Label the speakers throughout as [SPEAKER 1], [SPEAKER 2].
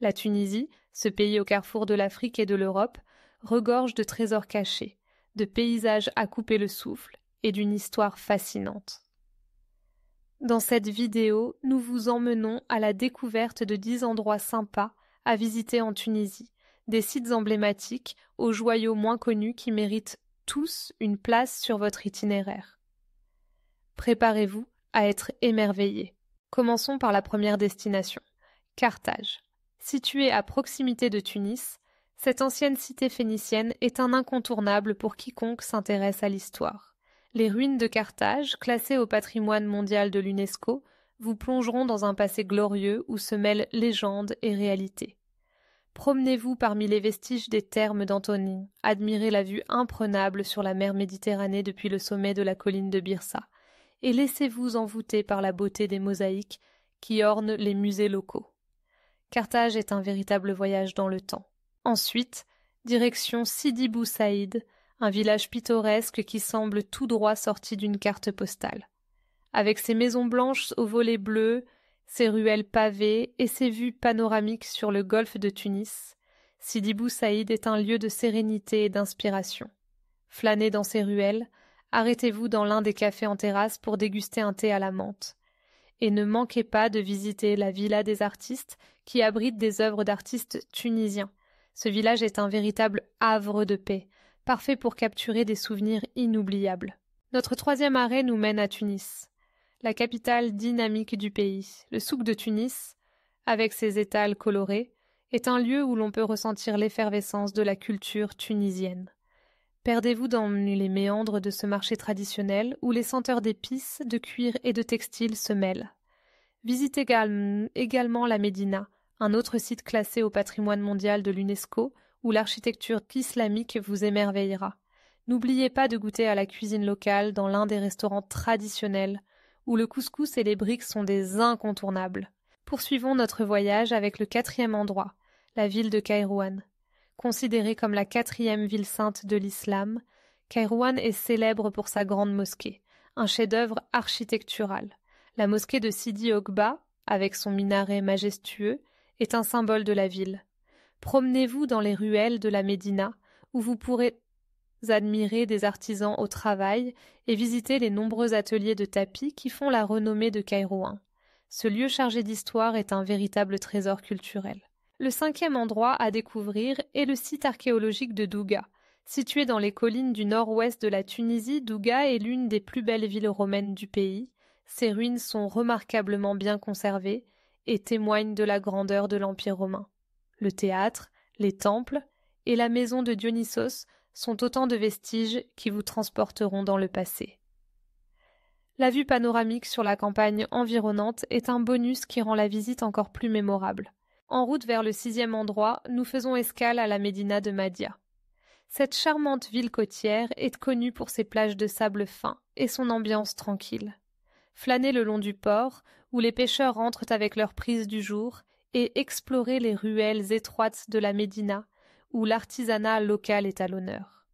[SPEAKER 1] La Tunisie, ce pays au carrefour de l'Afrique et de l'Europe, regorge de trésors cachés, de paysages à couper le souffle et d'une histoire fascinante. Dans cette vidéo, nous vous emmenons à la découverte de 10 endroits sympas à visiter en Tunisie, des sites emblématiques aux joyaux moins connus qui méritent tous une place sur votre itinéraire. Préparez-vous à être émerveillés. Commençons par la première destination, Carthage. Située à proximité de Tunis, cette ancienne cité phénicienne est un incontournable pour quiconque s'intéresse à l'histoire. Les ruines de Carthage, classées au patrimoine mondial de l'UNESCO, vous plongeront dans un passé glorieux où se mêlent légende et réalité. Promenez-vous parmi les vestiges des thermes d'Antonin, admirez la vue imprenable sur la mer Méditerranée depuis le sommet de la colline de Byrsa, et laissez-vous envoûter par la beauté des mosaïques qui ornent les musées locaux. Carthage est un véritable voyage dans le temps. Ensuite, direction Sidi Bou Saïd, un village pittoresque qui semble tout droit sorti d'une carte postale. Avec ses maisons blanches aux volets bleus, ses ruelles pavées et ses vues panoramiques sur le golfe de Tunis, Sidi Bou Saïd est un lieu de sérénité et d'inspiration. Flânez dans ses ruelles, arrêtez-vous dans l'un des cafés en terrasse pour déguster un thé à la menthe. Et ne manquez pas de visiter la Villa des artistes qui abrite des œuvres d'artistes tunisiens. Ce village est un véritable havre de paix, parfait pour capturer des souvenirs inoubliables. Notre troisième arrêt nous mène à Tunis, la capitale dynamique du pays. Le souk de Tunis, avec ses étals colorés, est un lieu où l'on peut ressentir l'effervescence de la culture tunisienne. Perdez-vous dans les méandres de ce marché traditionnel où les senteurs d'épices, de cuir et de textiles se mêlent. Visitez également la Médina, un autre site classé au patrimoine mondial de l'UNESCO où l'architecture islamique vous émerveillera. N'oubliez pas de goûter à la cuisine locale dans l'un des restaurants traditionnels où le couscous et les briques sont des incontournables. Poursuivons notre voyage avec le 4e endroit, la ville de Kairouan. Considérée comme la 4e ville sainte de l'islam, Kairouan est célèbre pour sa grande mosquée, un chef-d'œuvre architectural. La mosquée de Sidi Oghba, avec son minaret majestueux, est un symbole de la ville. Promenez-vous dans les ruelles de la Médina, où vous pourrez admirer des artisans au travail et visiter les nombreux ateliers de tapis qui font la renommée de Kairouan. Ce lieu chargé d'histoire est un véritable trésor culturel. Le 5e endroit à découvrir est le site archéologique de Douga. Situé dans les collines du nord-ouest de la Tunisie, Douga est l'une des plus belles villes romaines du pays. Ses ruines sont remarquablement bien conservées et témoignent de la grandeur de l'Empire romain. Le théâtre, les temples et la maison de Dionysos sont autant de vestiges qui vous transporteront dans le passé. La vue panoramique sur la campagne environnante est un bonus qui rend la visite encore plus mémorable. En route vers le 6e endroit, nous faisons escale à la Médina de Mahdia. Cette charmante ville côtière est connue pour ses plages de sable fin et son ambiance tranquille. Flânez le long du port, où les pêcheurs rentrent avec leur prise du jour, et explorez les ruelles étroites de la Médina, où l'artisanat local est à l'honneur.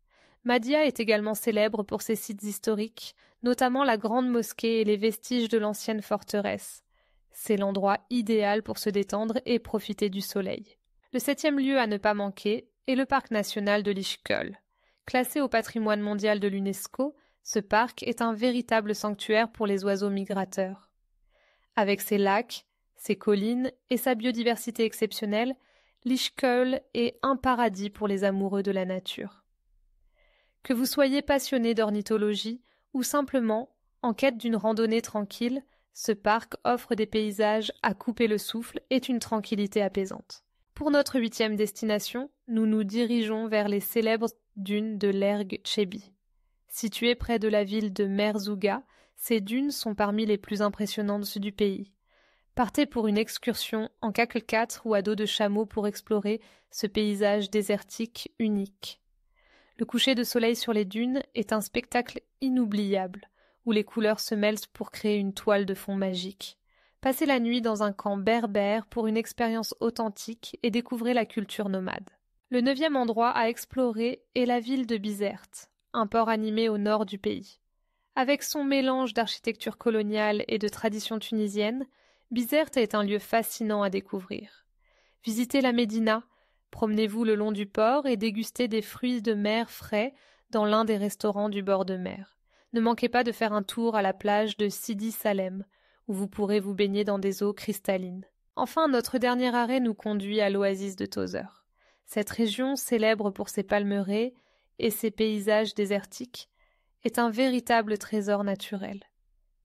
[SPEAKER 1] Mahdia est également célèbre pour ses sites historiques, notamment la grande mosquée et les vestiges de l'ancienne forteresse. C'est l'endroit idéal pour se détendre et profiter du soleil. Le 7e lieu à ne pas manquer est le parc national de l'Ishkol. Classé au patrimoine mondial de l'UNESCO, ce parc est un véritable sanctuaire pour les oiseaux migrateurs. Avec ses lacs, ses collines et sa biodiversité exceptionnelle, l'Ishkol est un paradis pour les amoureux de la nature. Que vous soyez passionné d'ornithologie ou simplement en quête d'une randonnée tranquille, ce parc offre des paysages à couper le souffle et une tranquillité apaisante. Pour notre 8e destination, nous nous dirigeons vers les célèbres dunes de l'Erg Tchebi. Situées près de la ville de Merzouga, ces dunes sont parmi les plus impressionnantes du pays. Partez pour une excursion en 4x4 ou à dos de chameau pour explorer ce paysage désertique unique. Le coucher de soleil sur les dunes est un spectacle inoubliable, où les couleurs se mêlent pour créer une toile de fond magique. Passez la nuit dans un camp berbère pour une expérience authentique et découvrez la culture nomade. Le 9e endroit à explorer est la ville de Bizerte, un port animé au nord du pays. Avec son mélange d'architecture coloniale et de tradition tunisienne, Bizerte est un lieu fascinant à découvrir. Visitez la Médina, promenez-vous le long du port et dégustez des fruits de mer frais dans l'un des restaurants du bord de mer. Ne manquez pas de faire un tour à la plage de Sidi Salem, où vous pourrez vous baigner dans des eaux cristallines. Enfin, notre dernier arrêt nous conduit à l'oasis de Tozeur. Cette région, célèbre pour ses palmeraies et ses paysages désertiques, est un véritable trésor naturel.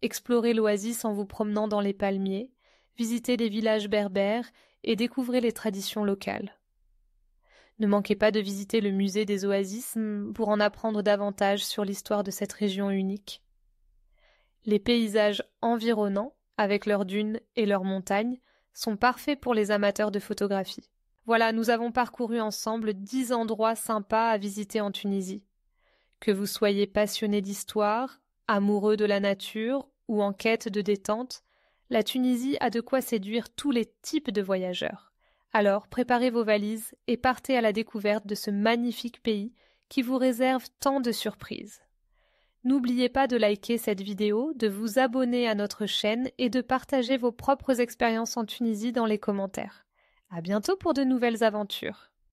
[SPEAKER 1] Explorez l'oasis en vous promenant dans les palmiers, visitez les villages berbères et découvrez les traditions locales. Ne manquez pas de visiter le musée des oasis pour en apprendre davantage sur l'histoire de cette région unique. Les paysages environnants, avec leurs dunes et leurs montagnes, sont parfaits pour les amateurs de photographie. Voilà, nous avons parcouru ensemble 10 endroits sympas à visiter en Tunisie. Que vous soyez passionné d'histoire, amoureux de la nature ou en quête de détente, la Tunisie a de quoi séduire tous les types de voyageurs. Alors préparez vos valises et partez à la découverte de ce magnifique pays qui vous réserve tant de surprises. N'oubliez pas de liker cette vidéo, de vous abonner à notre chaîne et de partager vos propres expériences en Tunisie dans les commentaires. À bientôt pour de nouvelles aventures.